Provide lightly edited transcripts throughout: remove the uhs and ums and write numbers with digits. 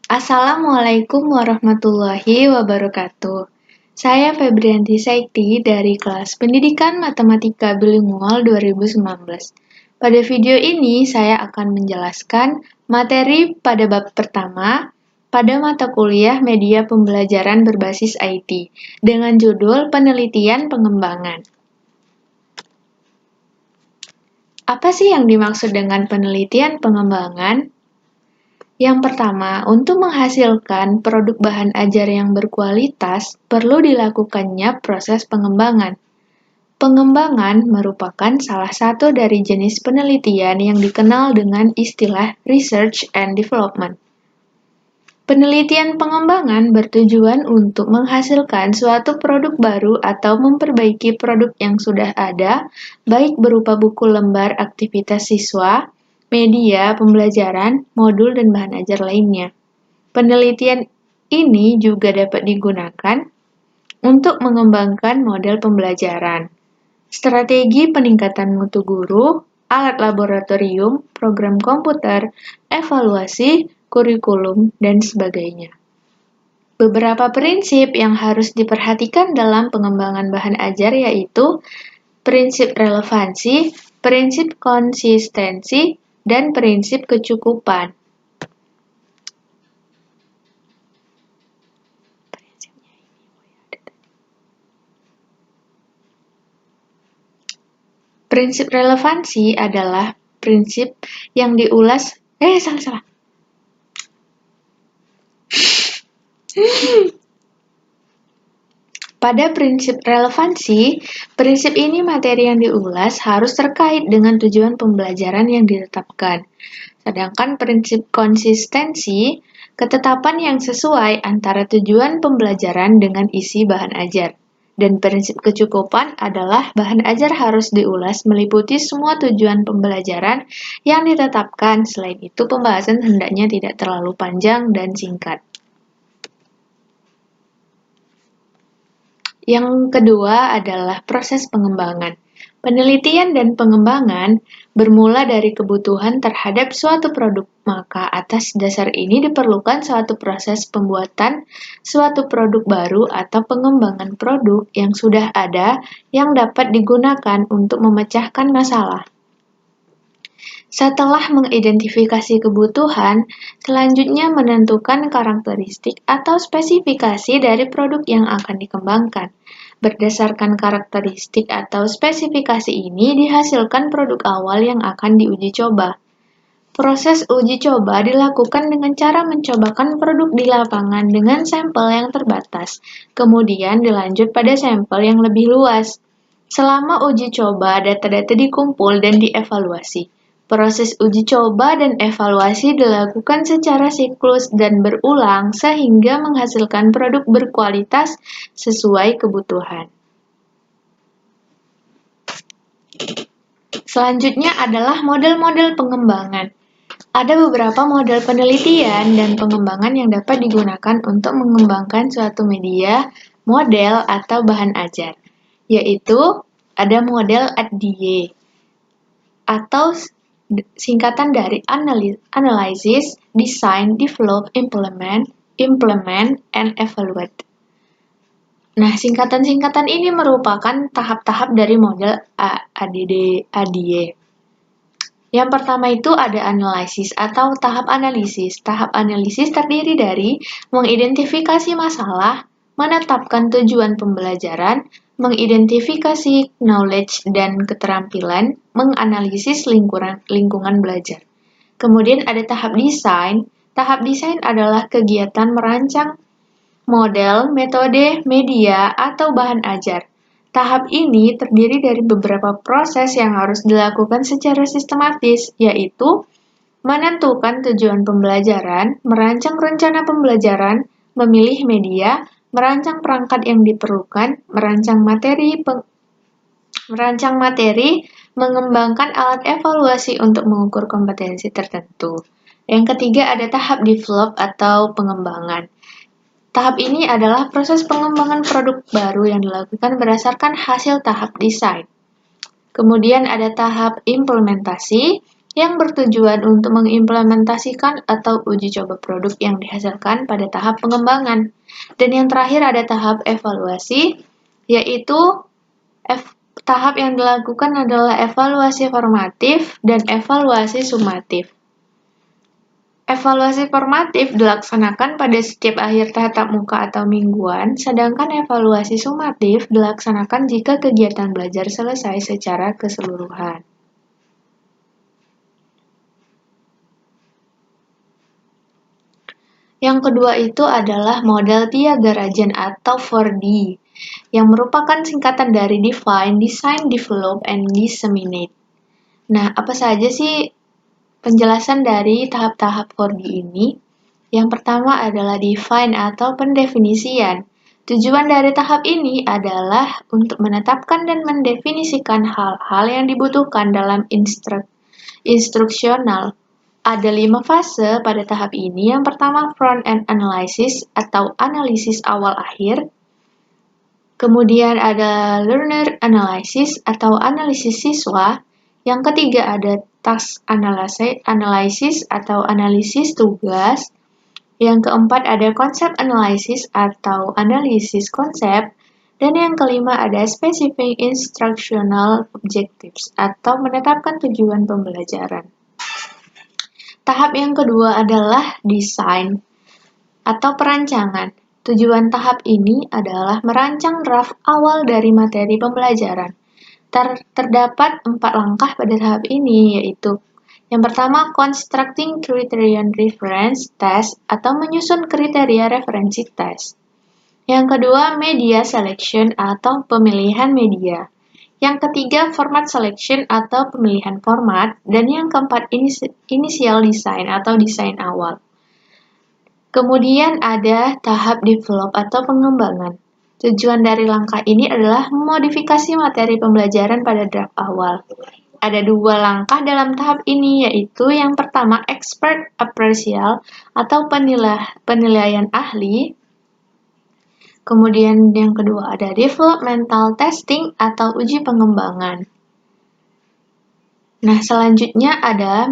Assalamualaikum warahmatullahi wabarakatuh. Saya Febrianti Saikti dari kelas Pendidikan Matematika Bilingual 2019. Pada video ini saya akan menjelaskan materi pada bab pertama pada mata kuliah Media Pembelajaran Berbasis IT dengan judul Penelitian Pengembangan. Apa sih yang dimaksud dengan penelitian pengembangan? Yang pertama, untuk menghasilkan produk bahan ajar yang berkualitas, perlu dilakukannya proses pengembangan. Pengembangan merupakan salah satu dari jenis penelitian yang dikenal dengan istilah research and development. Penelitian pengembangan bertujuan untuk menghasilkan suatu produk baru atau memperbaiki produk yang sudah ada, baik berupa buku lembar aktivitas siswa, media pembelajaran, modul, dan bahan ajar lainnya. Penelitian ini juga dapat digunakan untuk mengembangkan model pembelajaran, strategi peningkatan mutu guru, alat laboratorium, program komputer, evaluasi, kurikulum, dan sebagainya. Beberapa prinsip yang harus diperhatikan dalam pengembangan bahan ajar yaitu prinsip relevansi, prinsip konsistensi, dan prinsip kecukupan. Prinsip relevansi adalah prinsip yang diulas Pada prinsip relevansi, prinsip ini materi yang diulas harus terkait dengan tujuan pembelajaran yang ditetapkan. Sedangkan prinsip konsistensi, ketetapan yang sesuai antara tujuan pembelajaran dengan isi bahan ajar. Dan prinsip kecukupan adalah bahan ajar harus diulas meliputi semua tujuan pembelajaran yang ditetapkan. Selain itu, pembahasan hendaknya tidak terlalu panjang dan singkat. Yang kedua adalah proses pengembangan. Penelitian dan pengembangan bermula dari kebutuhan terhadap suatu produk, maka atas dasar ini diperlukan suatu proses pembuatan suatu produk baru atau pengembangan produk yang sudah ada yang dapat digunakan untuk memecahkan masalah. Setelah mengidentifikasi kebutuhan, selanjutnya menentukan karakteristik atau spesifikasi dari produk yang akan dikembangkan. Berdasarkan karakteristik atau spesifikasi ini dihasilkan produk awal yang akan diuji coba. Proses uji coba dilakukan dengan cara mencobakan produk di lapangan dengan sampel yang terbatas, kemudian dilanjut pada sampel yang lebih luas. Selama uji coba, data-data dikumpul dan dievaluasi. Proses uji coba dan evaluasi dilakukan secara siklus dan berulang sehingga menghasilkan produk berkualitas sesuai kebutuhan. Selanjutnya adalah model-model pengembangan. Ada beberapa model penelitian dan pengembangan yang dapat digunakan untuk mengembangkan suatu media, model, atau bahan ajar, yaitu ada model ADDIE, atau singkatan dari Analysis, Design, Develop, Implement, and Evaluate. Nah, singkatan-singkatan ini merupakan tahap-tahap dari model ADDIE. Yang pertama itu ada analisis atau tahap analisis. Tahap analisis terdiri dari mengidentifikasi masalah, menetapkan tujuan pembelajaran, mengidentifikasi knowledge dan keterampilan, menganalisis lingkungan belajar. Kemudian ada tahap desain. Tahap desain adalah kegiatan merancang model, metode, media, atau bahan ajar. Tahap ini terdiri dari beberapa proses yang harus dilakukan secara sistematis, yaitu menentukan tujuan pembelajaran, merancang rencana pembelajaran, memilih media, merancang perangkat yang diperlukan, merancang materi, mengembangkan alat evaluasi untuk mengukur kompetensi tertentu. Yang ketiga ada tahap develop atau pengembangan. Tahap ini adalah proses pengembangan produk baru yang dilakukan berdasarkan hasil tahap desain. Kemudian ada tahap implementasi. yang bertujuan untuk mengimplementasikan atau uji coba produk yang dihasilkan pada tahap pengembangan. Dan yang terakhir ada tahap evaluasi, yaitu tahap yang dilakukan adalah evaluasi formatif dan evaluasi sumatif. Evaluasi formatif dilaksanakan pada setiap akhir tatap muka atau mingguan, sedangkan evaluasi sumatif dilaksanakan jika kegiatan belajar selesai secara keseluruhan. Yang kedua itu adalah model Thiagarajan atau 4D, yang merupakan singkatan dari Define, Design, Develop, and Disseminate. Nah, apa saja sih penjelasan dari tahap-tahap 4D ini? Yang pertama adalah define atau pendefinisian. Tujuan dari tahap ini adalah untuk menetapkan dan mendefinisikan hal-hal yang dibutuhkan dalam instruksional. Ada 5 fase pada tahap ini. Yang pertama front-end analysis atau analisis awal-akhir. Kemudian ada learner analysis atau analisis siswa. Yang ketiga ada task analysis atau analisis tugas. Yang keempat ada konsep analysis atau analisis konsep. Dan yang kelima ada specific instructional objectives atau menetapkan tujuan pembelajaran. Tahap yang kedua adalah desain atau perancangan. Tujuan tahap ini adalah merancang draft awal dari materi pembelajaran. Terdapat 4 langkah pada tahap ini, yaitu yang pertama, constructing criterion reference test atau menyusun kriteria referensi tes. Yang kedua, media selection atau pemilihan media. Yang ketiga, format selection atau pemilihan format. Dan yang keempat, initial design atau desain awal. Kemudian ada tahap develop atau pengembangan. Tujuan dari langkah ini adalah memodifikasi materi pembelajaran pada draft awal. Ada 2 langkah dalam tahap ini, yaitu yang pertama expert appraisal atau penilaian ahli. Kemudian yang kedua ada developmental testing atau uji pengembangan. Nah, selanjutnya ada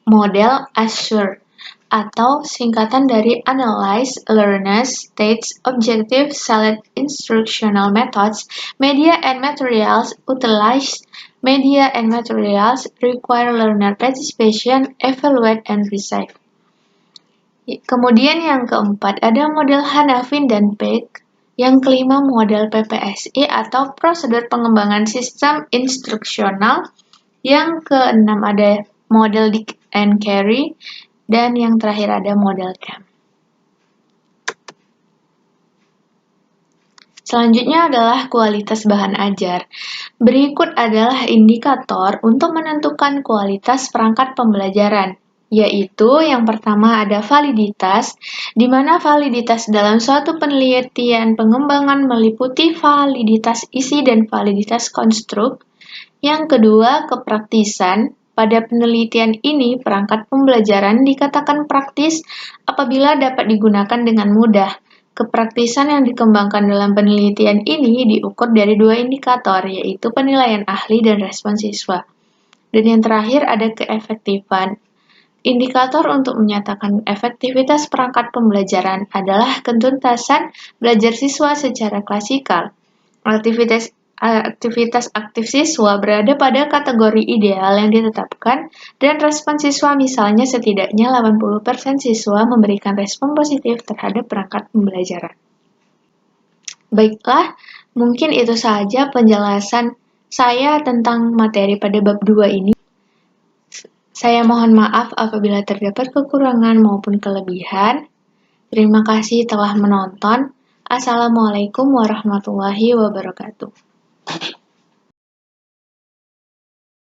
model Assure atau singkatan dari Analyze, Learners, States, Objective, Select Instructional Methods, Media and Materials, Utilize, Media and Materials, Require Learner Participation, Evaluate, and Receive. Kemudian yang keempat ada model Hanafin dan Peck. Yang kelima model PPSI atau Prosedur Pengembangan Sistem Instruksional. Yang keenam ada model Dick and Carey. Dan yang terakhir ada model CAM. Selanjutnya adalah kualitas bahan ajar. Berikut adalah indikator untuk menentukan kualitas perangkat pembelajaran, yaitu yang pertama ada validitas, di mana validitas dalam suatu penelitian pengembangan meliputi validitas isi dan validitas konstruk. Yang kedua, kepraktisan. Pada penelitian ini, perangkat pembelajaran dikatakan praktis apabila dapat digunakan dengan mudah. Kepraktisan yang dikembangkan dalam penelitian ini diukur dari 2 indikator, yaitu penilaian ahli dan respon siswa. Dan yang terakhir ada keefektifan. Indikator untuk menyatakan efektivitas perangkat pembelajaran adalah ketuntasan belajar siswa secara klasikal. Aktivitas aktif siswa berada pada kategori ideal yang ditetapkan dan respon siswa misalnya setidaknya 80% siswa memberikan respon positif terhadap perangkat pembelajaran. Baiklah, mungkin itu saja penjelasan saya tentang materi pada bab 2 ini. Saya mohon maaf apabila terdapat kekurangan maupun kelebihan. Terima kasih telah menonton. Assalamualaikum warahmatullahi wabarakatuh.